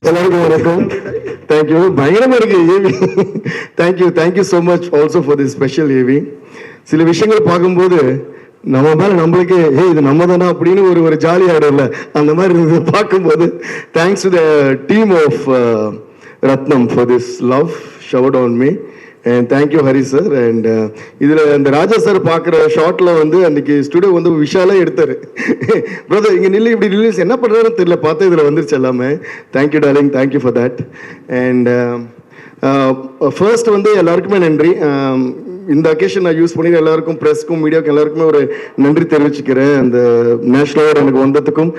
எல்லாருக்கும் வணக்கம். தேங்க்யூ. பயங்கரமா இருக்கு AV. Thank you so much also for this special AV. சில விஷயங்களை பார்க்கும்போது நம்ம மேலே நம்மளுக்கே இது நம்ம தானே அப்படின்னு ஒரு ஜாலி ஆகிடும்ல, அந்த மாதிரி இருந்தது பார்க்கும்போது. Thanks to the team of Rathnam for this love showered on me. And thank you Hari sir. And இதில் இந்த ராஜா சார் பார்க்குற ஷார்ட்டில் வந்து அன்றைக்கி ஸ்டுடியோ வந்து விஷாலே எடுத்தார். பிரதர் இங்கே நில்லு, இப்படி நில்லு, என்ன பண்ணுறாருன்னு தெரியல, பார்த்தா இதில் வந்துருச்சு எல்லாமே. Thank you darling, thank you for that. And first வந்து எல்லாருக்குமே நன்றி. இந்த அக்கேஷன் நான் யூஸ் பண்ணி எல்லாருக்கும், ப்ரெஸ்க்கும் மீடியாவுக்கும் எல்லாருக்குமே ஒரு நன்றி தெரிவிச்சுக்கிறேன். அந்த நேஷனல் அவார்டு எனக்கு வந்ததுக்கும்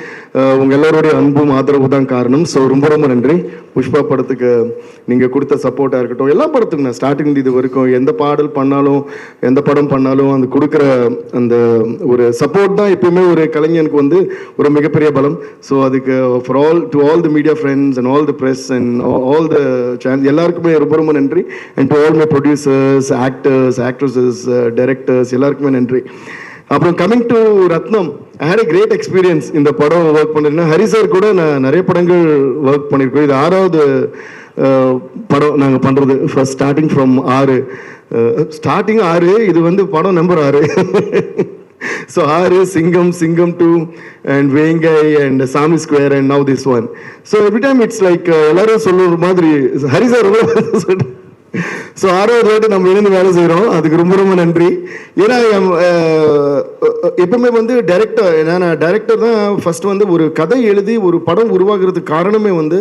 உங்கள் எல்லாருடைய அன்பும் ஆதரவு தான் காரணம். ஸோ ரொம்ப ரொம்ப நன்றி. புஷ்பா படத்துக்கு நீங்கள் கொடுத்த சப்போர்ட்டாக இருக்கட்டும், எல்லா படத்துக்கும் நான் ஸ்டார்டிங் இது வரைக்கும் எந்த பாடல் பண்ணாலும், எந்த படம் பண்ணாலும் அந்த கொடுக்குற அந்த ஒரு சப்போர்ட் தான் எப்பயுமே ஒரு கலைஞனுக்கு வந்து ஒரு மிகப்பெரிய பலம். ஸோ அதுக்கு for all the media friends and all the press and all the channel எல்லாருக்குமே ரொம்ப ரொம்ப நன்றி. And to all my producers, actresses, directors எல்லாருக்குமே நன்றி. அப்புறம் coming to Rathnam, I had a great experience. இந்த படம் ஒர்க் பண்ணிருந்தேன். ஹரி சார் கூட நான் நிறைய படங்கள் ஒர்க் பண்ணியிருக்கோம். இது 6வது படம் நாங்கள் பண்ணுறது. ஃபர்ஸ்ட் ஸ்டார்டிங் ஃப்ரம் 6, இது வந்து படம் நம்பர் 6. ஸோ 6, சிங்கம் 2 அண்ட் வேங்கை அண்ட் சாமி square and now this one. So every time it's like எல்லாரும் சொல்லுற மாதிரி ஹரி சார் சொல்கிறேன். ஸோ 6வது வாட்டி நம்ம இணைந்து வேலை செய்கிறோம். அதுக்கு ரொம்ப ரொம்ப நன்றி. ஏன்னா எப்பவுமே வந்து டைரக்டர் தான் ஃபர்ஸ்ட் வந்து ஒரு கதை எழுதி ஒரு படம் உருவாகிறதுக்கு காரணமே வந்து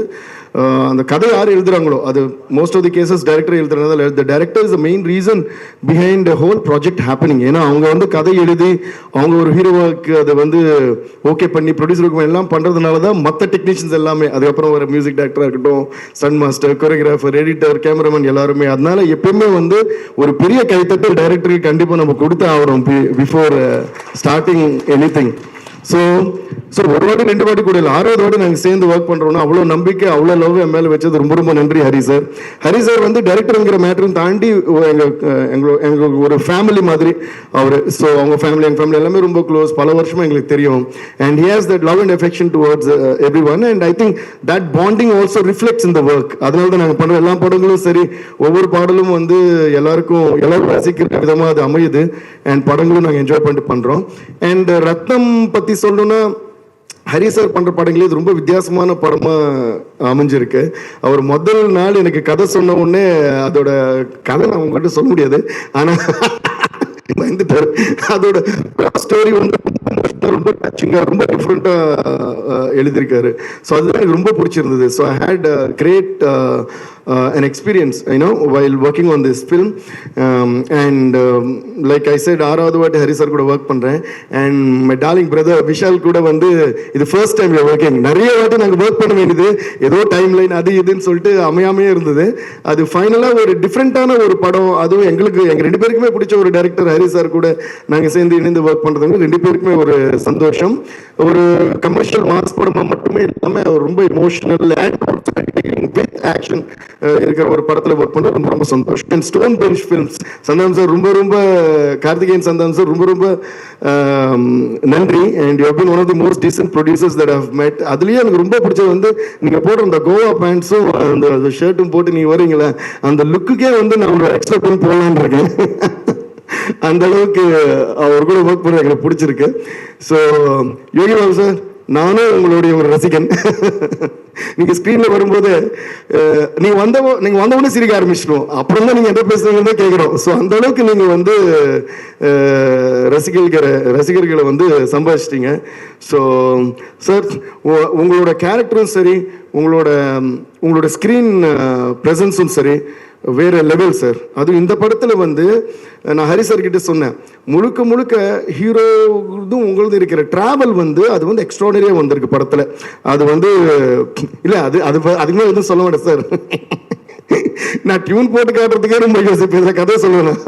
அந்த கதை யார் எழுதுறாங்களோ, அது most of the cases director எழுதுறதுனால the director is the main reason behind the whole project happening. ஏன்னா அவங்க வந்து கதை எழுதி அவங்க ஒரு ஹீரோவுக்கு அதை வந்து ஓகே பண்ணி ப்ரொடியூசருக்கு எல்லாம் பண்ணுறதுனால தான் மற்ற டெக்னீஷியன்ஸ் எல்லாமே, அதுக்கப்புறம் ஒரு மியூசிக் டைரக்டராக இருக்கட்டும், stun master, choreographer, editor, cameraman எல்லாருமே. அதனால எப்பயுமே வந்து ஒரு பெரிய கைத்தட்டல் டைரக்டருக்கு கண்டிப்பாக நம்ம கொடுத்து ஆகிறோம் பிஃபோர் ஸ்டார்டிங் எனிதிங். ஸோ ஒரு வாட்டி 2 வாட்டி கூட இல்லை, 6வது வாட்டி நாங்கள் சேர்ந்து ஒர்க் பண்ணுறோம்னா அவ்வளோ நம்பிக்கை, அவ்வளோ லவ் என் மேலே வச்சது ரொம்ப ரொம்ப நன்றி ஹரி சார். ஹரி சார் வந்து டைரக்டருங்கிற மேட்டரும் தாண்டி எங்களுக்கு ஒரு ஃபேமிலி மாதிரி அவர். ஸோ அவங்க ஃபேமிலி, எங்கள் ஃபேமிலி எல்லாமே ரொம்ப க்ளோஸ், பல வருஷமாக எங்களுக்கு தெரியும். And he has that love and affection towards every one. And I think that bonding also reflects in the work. அதனால தான் நாங்கள் பண்ணுற எல்லா படங்களும் சரி, ஒவ்வொரு பாடலும் வந்து எல்லாரும் ரசிக்கிற விதமாக அது அமையுது. அண்ட் படங்களும் நாங்கள் என்ஜாய் பண்ணிட்டு பண்ணுறோம். அண்ட் ரத்னம் பற்றி சொல்லணும்னா, ஹரி சார் பண்ணுற படங்களே இது ரொம்ப வித்தியாசமான படமாக அமைஞ்சிருக்கு. அவர் முதல் நாள் எனக்கு கதை சொன்ன உடனே, அதோட கதை நான் உங்கள்கிட்ட சொல்ல முடியாது, ஆனால் பயந்துட்டார். அதோட ஸ்டோரி வந்து ரொம்ப டச்சிங்காக, ரொம்ப டிஃப்ரெண்ட்டாக எழுதியிருக்காரு. ஸோ அதுதான் எனக்கு ரொம்ப பிடிச்சிருந்தது. So I had great an experience, while working on this film. And like I said, 6வது வாட்டி ஹரி சார் கூட ஒர்க் பண்ணுறேன். And my darling brother Vishal கூட வந்து இது ஃபர்ஸ்ட் டைம் ஒர்க்கிங். நிறைய வாட்டி நாங்கள் ஒர்க் பண்ண வேண்டியது, ஏதோ டைம் லைன் அது இதுன்னு சொல்லிட்டு அமையாமையே இருந்தது. அது ஃபைனலாக ஒரு டிஃப்ரெண்ட்டான ஒரு படம். அதுவும் எங்கள் 2 பேருக்குமே பிடிச்ச ஒரு டைரக்டர் ஹரி சார் கூட நாங்கள் சேர்ந்து இணைந்து ஒர்க் பண்ணுறதுங்க 2 பேருக்குமே ஒரு சந்தோஷம். ஒரு கமர்ஷியல் மாஸ் படமாக மட்டுமே இல்லாமல் ரொம்ப இமோஷனல் அண்ட் வித் ஆக்ஷன் இருக்கிற ஒரு படத்தில் ஒர்க் பண்ண ரொம்ப ரொம்ப சந்தோஷம். And Stone Bench Films Santhanam sir ரொம்ப கார்த்திகேயன் சந்தானம் சார் ரொம்ப நன்றி. And you have been one of the most decent producers that have met. அதுலேயே எனக்கு ரொம்ப பிடிச்சது வந்து நீங்கள் போடுற அந்த கோவா பேண்ட்ஸும் அந்த ஷர்ட்டும் போட்டு நீங்கள் வரீங்களே, அந்த லுக்குக்கே வந்து நான் ஒரு எக்ஸ்ட்ரா பண்ணி போடலான்னு இருக்கேன். அந்த அளவுக்கு அவர் கூட ஒர்க் பண்ண எனக்கு பிடிச்சிருக்கு. ஸோ யோகி பாபு சார், நானும் உங்களுடைய ஒரு ரசிகன். நீங்கள் ஸ்க்ரீனில் வரும்போது நீங்கள் வந்த உடனே சிரிக்க ஆரம்பிச்சிடும். அப்புறம் தான் நீங்கள் என்ன பேசுறீங்கன்னு தான் கேட்குறோம். ஸோ அந்த அளவுக்கு நீங்கள் வந்து ரசிகர்களை வந்து சம்பாதிச்சிட்டீங்க. ஸோ சார், உங்களோட கேரக்டரும் சரி, உங்களோட ஸ்க்ரீன் ப்ரெசன்ஸும் சரி வேறு லெவல் சார். அதுவும் இந்த படத்தில் வந்து நான் ஹரி சார் கிட்ட சொன்னேன், முழுக்க ஹீரோதும் உங்களது இருக்கிற ட்ராவல் வந்து அது வந்து எக்ஸ்ட்ராடனரியாக வந்திருக்கு படத்தில். அது வந்து இல்லை, அதுக்குமே எதுவும் சொல்ல மாட்டேன் சார். நான் டியூன் போட்டு காட்டுறதுக்கே ரொம்ப யோசிப்பேன், கதை சொல்லணும்.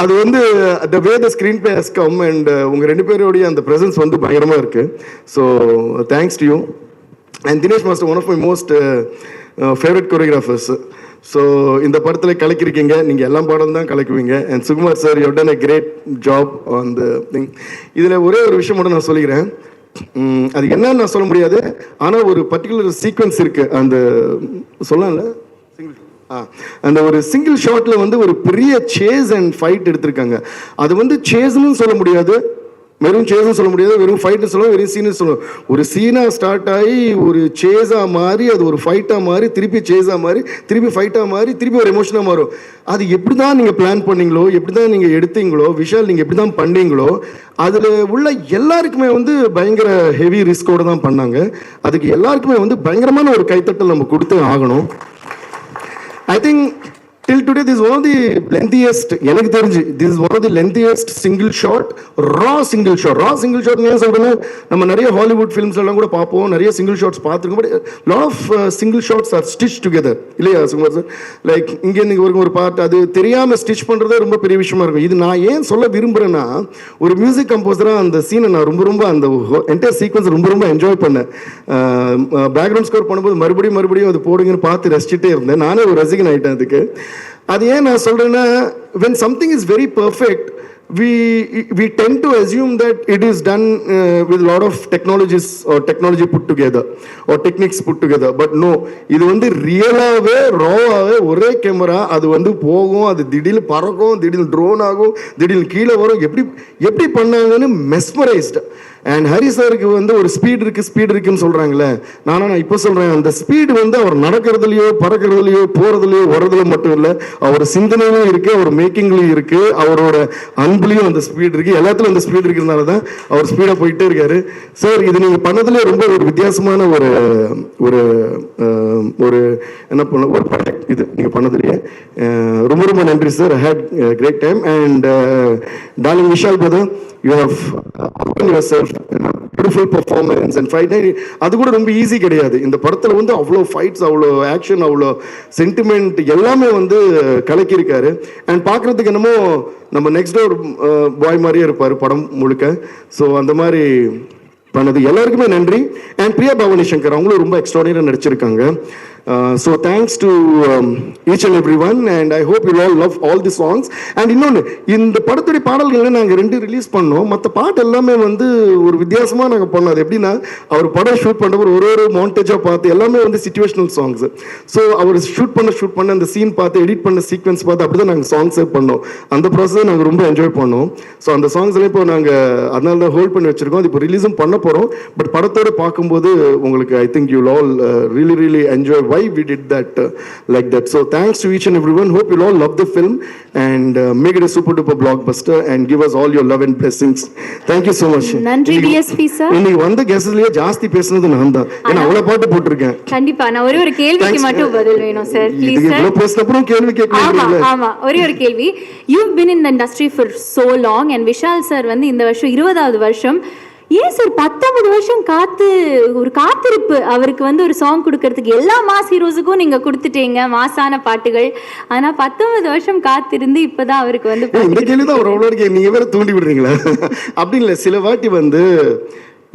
அது வந்து the way the screenplay has come and உங்கள் 2 பேருடைய அந்த ப்ரெசன்ஸ் வந்து பயங்கரமாக இருக்குது. So thanks to you. And Dinesh master, one of my most favourite choreographers. So இந்த படத்தில் கலக்கிருக்கீங்க, நீங்கள் எல்லா படம் தான் கலக்குவீங்க. அண்ட் Sukumar sir, you have done a great job on the thing. இதில் ஒரே ஒரு விஷயம் மட்டும் நான் சொல்லிக்கிறேன். அது என்னன்னு நான் சொல்ல முடியாது. ஆனால் ஒரு பர்டிகுலர் சீக்வன்ஸ் இருக்கு, அந்த சொல்லல அந்த ஒரு சிங்கிள் ஷாட்ல வந்து ஒரு பெரிய சேஸ் அண்ட் ஃபைட் எடுத்திருக்காங்க. அது வந்து சேஸ்ன்னு சொல்ல முடியாது, வெறும் சேஸ்ன்னு சொல்ல முடியாது, வெறும் ஃபைட்னு சொல்லுவோம், வெறும் சீனு சொல்லுவோம். ஒரு சீனாக ஸ்டார்ட் ஆகி ஒரு சேஸாக மாறி அது ஒரு ஃபைட்டாக மாறி திருப்பி சேஸாக மாறி திருப்பி ஃபைட்டாக மாறி திருப்பி ஒரு எமோஷனாக மாறும். அது எப்படி தான் நீங்கள் பிளான் பண்ணீங்களோ, எப்படி தான் நீங்கள் எடுத்தீங்களோ, விஷால் நீங்கள் எப்படி தான் பண்ணீங்களோ, அதில் உள்ள எல்லாருக்குமே வந்து பயங்கர ஹெவி ரிஸ்கோடு தான் பண்ணாங்க. அதுக்கு எல்லாருக்குமே வந்து பயங்கரமான ஒரு கைத்தட்டல் நம்ம கொடுத்து ஆகணும். I think till today this is one of the lengthiest, எனக்கு தெரிஞ்சு this is one of the lengthiest single shot, raw single shot ஏன் சொல்றேன்னா, நம்ம நிறைய ஹாலிவுட் ஃபிலிம்ஸ் எல்லாம் கூட பார்ப்போம், நிறைய சிங்கிள் ஷாட்ஸ் பார்த்துருக்கோம். But lot of single shots are stitched together இல்லையா சுகுமார் சார்? லைக் இங்கே நீங்கள் ஒரு பார்ட் அது தெரியாமல் ஸ்டிச் பண்ணுறதே ரொம்ப பெரிய விஷயமா இருக்கும். இது நான் ஏன் சொல்ல விரும்புகிறேன்னா, ஒரு மியூசிக் கம்போசராக அந்த சீனை நான் ரொம்ப அந்த என்டையர் சீக்வன்ஸ் ரொம்ப என்ஜாய் பண்ணேன். பேக்ரவுண்ட் ஸ்கோர் பண்ணும்போது மறுபடியும் அது போடுங்கன்னு பார்த்து ரசிச்சுட்டே இருந்தேன். நானே ஒரு ரசிகன் ஆகிட்டேன் அதுக்கு. அது ஏன் நான் சொல்றேன்னா, when something is very perfect, we tend to assume that it is done with a lot of technology put together or techniques put together, but no, இது வந்து ரியலாவே ராவாவே ஒரே கேமரா, அது வந்து போகும், அது திடீர்னு பறக்கும், திடீர்னு ட்ரோன் ஆகும், திடீர்னு கீழே வரும். எப்படி பண்ணாங்கன்னு மெஸ்மரைஸ்டு. அண்ட் ஹரி சாருக்கு வந்து ஒரு ஸ்பீட் இருக்குன்னு சொல்றாங்களே, நான் இப்போ சொல்றேன், அந்த ஸ்பீடு வந்து அவர் நடக்கிறதுலையோ பறக்கிறதுலையோ போறதுலையோ வர்றதுல மட்டும் இல்லை, அவர் சிந்தனையிலும் இருக்கு, அவர் மேக்கிங்லையும் இருக்கு, அவரோட அன்புலையும் அந்த ஸ்பீட் இருக்கு, எல்லாத்துலையும் அந்த ஸ்பீட் இருக்கிறதுனால தான் அவர் ஸ்பீடாக போயிட்டே இருக்காரு. சார், இது நீங்க பண்ணதுல ரொம்ப ஒரு வித்தியாசமான ஒரு ஒரு ஒரு என்ன பண்ண ஒரு ப்ராடக்ட் இது நீங்க பண்ணதுலையே. ரொம்ப நன்றி sir. I had great time. And darling Vishal brother, you have opened yourself beautiful performance and fight. அது கூட ரொம்ப ஈஸி கிடையாது. இந்த படத்துல வந்து அவ்வளோ ஃபைட்ஸ், அவ்வளோ ஆக்ஷன், அவ்வளோ சென்டிமெண்ட் எல்லாமே வந்து கலக்கியிருக்காரு. அண்ட் பார்க்குறதுக்கு என்னமோ நம்ம நெக்ஸ்ட் டோர் பாய் மாதிரியே இருப்பார் படம் முழுக்க. ஸோ அந்த மாதிரி பண்ணது எல்லாருக்குமே நன்றி. அண்ட் பிரியா பவானி சங்கர் அவங்களும் ரொம்ப எக்ஸ்ட்ராடினரியாக நடிச்சிருக்காங்க. So thanks to each and everyone, and I hope you all love all the songs. And இன்னொன்று, இந்த படத்துடைய பாடல்களை நாங்கள் 2 ரிலீஸ் பண்ணோம். மற்ற பாட்டு எல்லாமே வந்து ஒரு வித்தியாசமாக நாங்கள் பண்ணோம். அது எப்படின்னா, அவர் படம் ஷூட் பண்ணுறப்போ ஒரு மாண்டேஜாக பார்த்து எல்லாமே வந்து சிச்சுவேஷனல் சாங்ஸ். ஸோ அவர் ஷூட் பண்ண அந்த சீன் பார்த்து, எடிட் பண்ண சீக்வன்ஸ் பார்த்து அப்படி தான் நாங்கள் சாங்ஸே பண்ணோம். அந்த ப்ராசஸை நாங்கள் ரொம்ப என்ஜாய் பண்ணோம். ஸோ அந்த சாங்ஸ்லாம் இப்போ நாங்கள் அதனால தான் ஹோல்ட் பண்ணி வச்சுருக்கோம். அது இப்போ ரிலீஸும் பண்ண போகிறோம். பட் படத்தோடு பார்க்கும்போது உங்களுக்கு I think you'll all really enjoy why we did that like that. So thanks to each and everyone. Hope you all love the film and make it a super duper blockbuster and give us all your love and blessings. Thank you so much. நன்றி DSP sir. இன்னைக்கு வந்த கெஸ்ட்லயே ஜாஸ்தி பேசுனது நான் தான். ஏன்னா அவ்வளவு பாட்டு போட்டுருக்கேன். கண்டிப்பா நான் ஒரு கேள்விக்கு மட்டும் பதில் வேணும் சார். Please sir. இவ்வளவு பேசின அப்புறம் கேள்வி கேட்கணும். ஆமா ஒரு கேள்வி. You've been in the industry for so long and Vishal sir வந்து இந்த வருஷம் 20வது வருஷம். ஏன் சார் 19 வருஷம் காத்திருப்பு அவருக்கு வந்து ஒரு சாங் கொடுக்கறதுக்கு? எல்லா மாஸ் ஹீரோஸுக்கும் நீங்க கொடுத்துட்டீங்க மாசான பாட்டுகள். ஆனா 19 வருஷம் காத்திருந்து இப்பதான் அவருக்கு வந்து இந்த கேள்விதான் அவர் அவ்வளோ நீங்க வேற தூண்டி விடுறீங்களா? அப்படி இல்லை, சில வாட்டி வந்து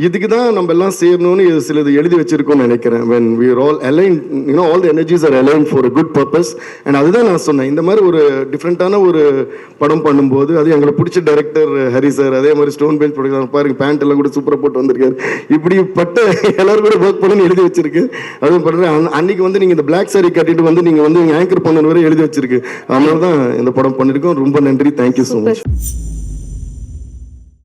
இதுக்கு தான் நம்ம எல்லாம் சேரணும்னு சிலது எழுதி வச்சிருக்கோம்னு நினைக்கிறேன். when we are all aligned, you know, all the energies are aligned for a good purpose. and அதுதான் நான் சொன்னேன், இந்த மாதிரி ஒரு டிஃப்ரெண்ட்டான ஒரு படம் பண்ணும்போது, அது எங்களுக்கு பிடிச்ச டைரக்டர் ஹரி சார், அதே மாதிரி ஸ்டோன் பெஞ்ச் ப்ரொடக்ஷன் பாருங்க, பேண்ட் எல்லாம் கூட சூப்பராக போட்டு வந்திருக்காரு. இப்படிப்பட்ட எல்லாரும் கூட ஒர்க் பண்ணணும்னு எழுதி வச்சிருக்கு. அதுவும் பண்ணுறேன். அன்னைக்கு வந்து நீங்கள் இந்த பிளாக் சாரி கட்டிட்டு வந்து நீங்கள் வந்து ஆங்கர் பண்ணணும் வரை எழுதி வச்சிருக்கு. அதனால தான் இந்த படம் பண்ணியிருக்கோம். ரொம்ப நன்றி. Thank you so much.